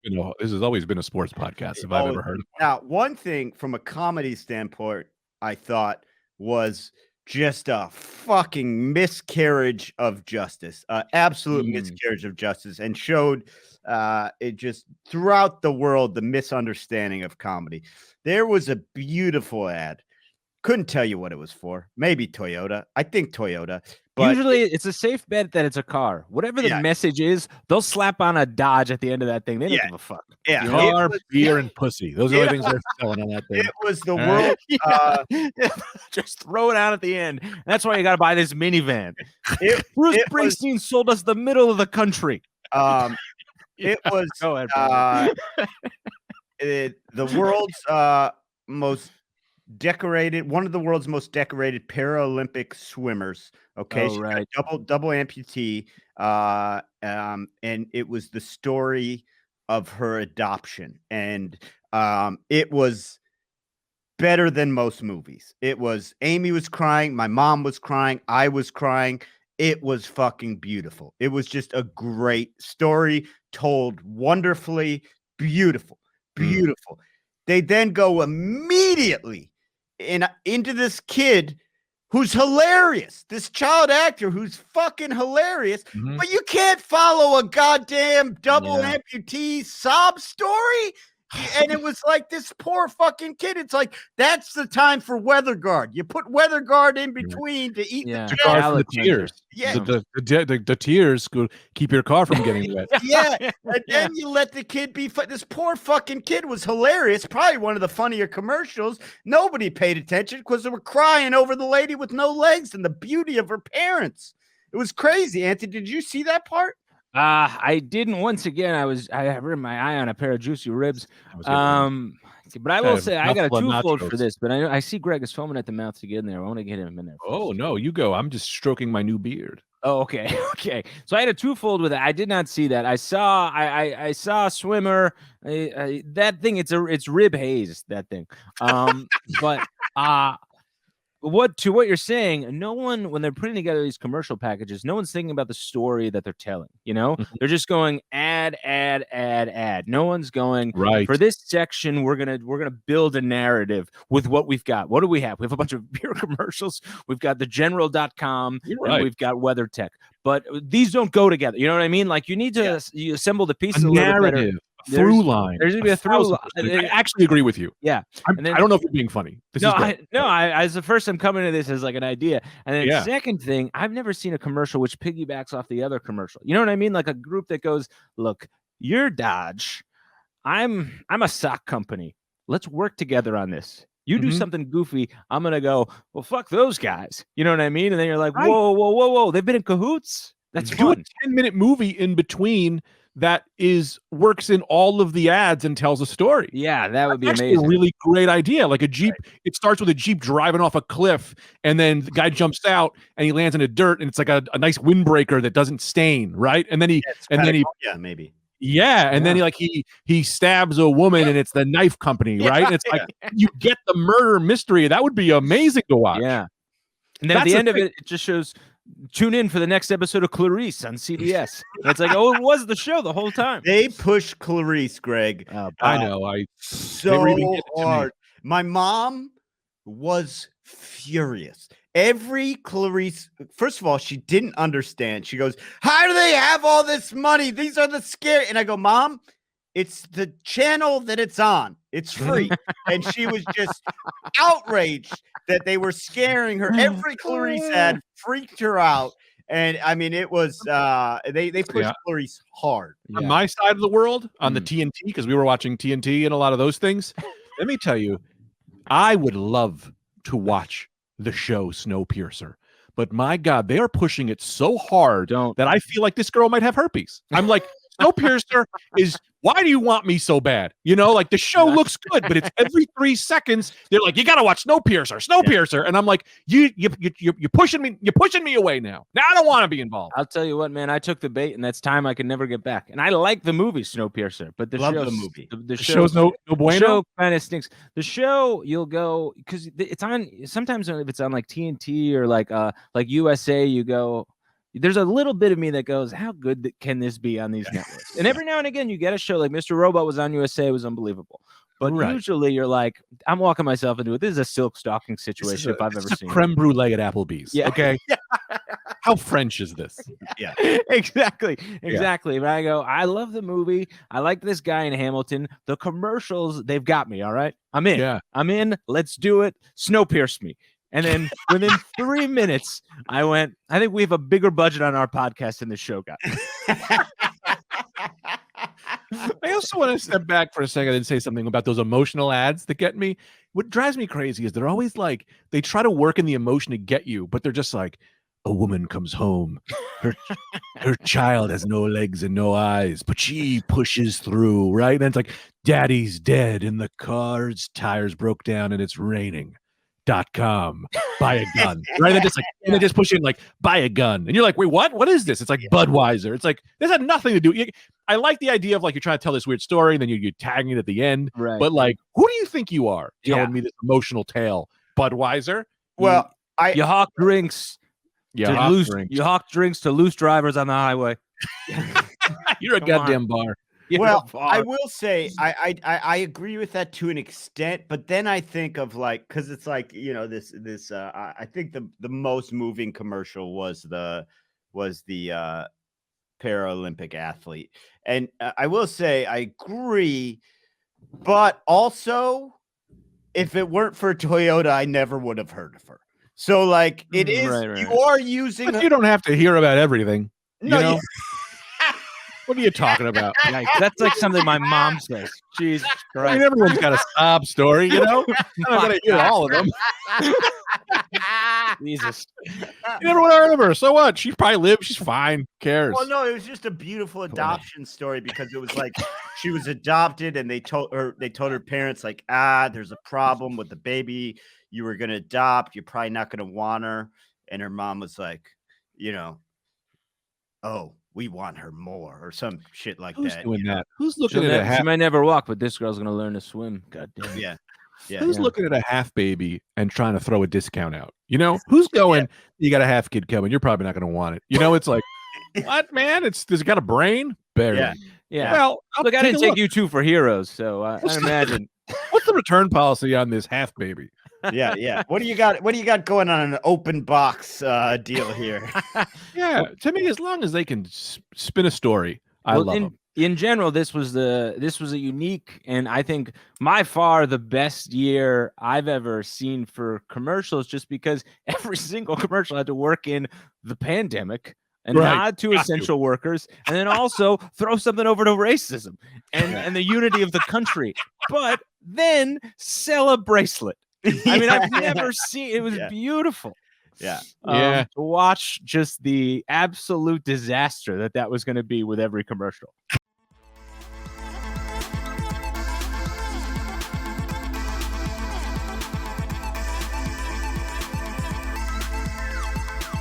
This has always been a sports podcast if I've ever heard of one. Now, one thing from a comedy standpoint, I thought was just a fucking miscarriage of justice, absolute miscarriage of justice, and showed it just throughout the world the misunderstanding of comedy. There was a beautiful ad. Couldn't tell you what it was for. Maybe Toyota. I think Toyota. But usually it's a safe bet that it's a car. Whatever the message is, they'll slap on a Dodge at the end of that thing. They don't give a fuck. Yeah. Car, beer, and pussy. Those are the things they're selling on that thing. It was the world. Just throw it out at the end. That's why you got to buy this minivan. Bruce Springsteen sold us the middle of the country. It was Go ahead, the world's most decorated, one of the world's most decorated Paralympic swimmers. Okay, right. Double amputee, and it was the story of her adoption, and it was better than most movies. It was Amy was crying, my mom was crying, I was crying. It was fucking beautiful. It was just a great story told wonderfully, beautiful. They then go immediately into this kid who's hilarious, this child actor who's fucking hilarious, but you can't follow a goddamn double amputee sob story. And it was like this poor fucking kid. It's like, that's the time for weather guard. You put weather guard in between to eat the guard from the tears. Yeah. The tears could keep your car from getting wet. And then you let the kid be this poor fucking kid was hilarious. Probably one of the funnier commercials. Nobody paid attention because they were crying over the lady with no legs and the beauty of her parents. It was crazy. Anthony, did you see that part? I didn't. Once again, I have my eye on a pair of juicy ribs. But I will say I got a twofold for this. But I see Greg is foaming at the mouth to get in there. I want to get him in there. Oh no, you go. I'm just stroking my new beard. Oh, okay. So I had a twofold with it. I did not see that. I saw Swimmer. That thing. It's rib haze. That thing. But what you're saying, no one, when they're putting together these commercial packages, no one's thinking about the story that they're telling. They're just going ad. No one's going right for this section. We're gonna build a narrative with what we've got. What do we have? We have a bunch of beer commercials. We've got the general.com and we've got WeatherTech. But these don't go together. You know what I mean? Like you need to you assemble the pieces a little better. Through line. There's gonna be a through line. I actually agree with you. Yeah. I don't know if you're being funny. As the first I'm coming to this as like an idea. And then the second thing, I've never seen a commercial which piggybacks off the other commercial. You know what I mean? Like a group that goes, look, you're Dodge. I'm a sock company. Let's work together on this. You do something goofy, I'm gonna go, well, fuck those guys. You know what I mean? And then you're like, whoa. They've been in cahoots. That's do fun. a 10-minute movie in between that works in all of the ads and tells a story. Yeah, that would be amazing. amazing. A really great idea. Like a Jeep, it starts with a Jeep driving off a cliff, and then the guy jumps out and he lands in the dirt, and it's like a nice windbreaker that doesn't stain, right? And then he maybe. Yeah, and then he stabs a woman, and it's the knife company, right? And it's like you get the murder mystery. That would be amazing to watch. Yeah, and then at the end of it, it just shows. Tune in for the next episode of Clarice on CBS. It's like, it was the show the whole time. They pushed Clarice, Greg. I know. So hard. My mom was furious. Every Clarice, first of all, she didn't understand. She goes, how do they have all this money? These are the scary. And I go, Mom, it's the channel that it's on. It's free. And she was just outraged that they were scaring her. Every Clarice ad freaked her out. And I mean, it was they pushed Clarice hard. On my side of the world, on the TNT, because we were watching TNT and a lot of those things. Let me tell you, I would love to watch the show Snowpiercer. But my God, they are pushing it so hard that I feel like this girl might have herpes. I'm like, Snowpiercer is, why do you want me so bad? Like the show looks good, but it's every 3 seconds they're like, you got to watch Snowpiercer. And I'm like, you're pushing me away now. Now I don't want to be involved. I'll tell you what, man, I took the bait, and that's time I can never get back. And I like the movie Snowpiercer, but the movie. The show's no bueno. The show kind of stinks. The show, you'll go because it's on. Sometimes if it's on like TNT or like USA, you go. there's a little bit of me that goes, how good can this be on these networks? And every now and again, you get a show like Mr. Robot was on USA, it was unbelievable. But usually you're like, I'm walking myself into it. This is a silk stocking situation if I've ever seen creme brulee at Applebee's. Yeah. Okay. How French is this? Yeah. Exactly. But I go, I love the movie. I like this guy in Hamilton. The commercials, they've got me. All right. I'm in. Yeah. I'm in. Let's do it. Snowpierce me. And then within 3 minutes, I went, I think we have a bigger budget on our podcast than the show got. I also want to step back for a second and say something about those emotional ads that get me. What drives me crazy is they're always like, they try to work in the emotion to get you, but they're just like, a woman comes home. Her child has no legs and no eyes, but she pushes through, right? And then it's like, daddy's dead and the car's tires broke down and it's raining. .com, buy a gun, right? And and they just push in like, buy a gun, and you're like, wait, what is this? It's like Budweiser. It's like, this had nothing to do. I like the idea of like, you're trying to tell this weird story and then you're tagging it at the end, right? But like, who do you think you are telling me this emotional tale? Budweiser? Well, you hawk drinks. You hawk drinks to loose drivers on the highway. You're a goddamn bar. Well, I will say I agree with that to an extent, but then I think of like, because it's like, you know, this I think the most moving commercial was the Paralympic athlete, and I will say I agree, but also if it weren't for Toyota, I never would have heard of her. So like it is, you are using. But you don't have to hear about everything. No, you know? What are you talking about? That's like something my mom says. Jesus Christ. I mean, everyone's got a sob story, you know? I'm not going to hear all of them. Jesus. You never would have heard of her. So what? She probably lives. She's fine. Who cares? Well, no, it was just a beautiful adoption story because it was like she was adopted and they told her parents like, there's a problem with the baby you were going to adopt. You're probably not going to want her. And her mom was like, you know, oh, we want her more or some shit like Who's that. doing that? Who's looking at a half? She might never walk, but this girl's gonna learn to swim. God damn it. Yeah. Who's looking at a half baby and trying to throw a discount out? You know, who's going? You got a half kid coming. You're probably not going to want it. You know, it's like, what, man? Does it got a brain? Barely. Yeah. Well, look, I didn't take you two for heroes, so I imagine. What's the return policy on this half baby? Yeah. What do you got going on an open box deal here? Yeah, to me, as long as they can spin a story, I love them. In general, this was a unique and I think by far the best year I've ever seen for commercials, just because every single commercial had to work in the pandemic and nod to essential workers, and then also throw something over to racism and the unity of the country, but then sell a bracelet. I mean, I've never seen it. Was beautiful. Yeah. To watch just the absolute disaster that was going to be with every commercial.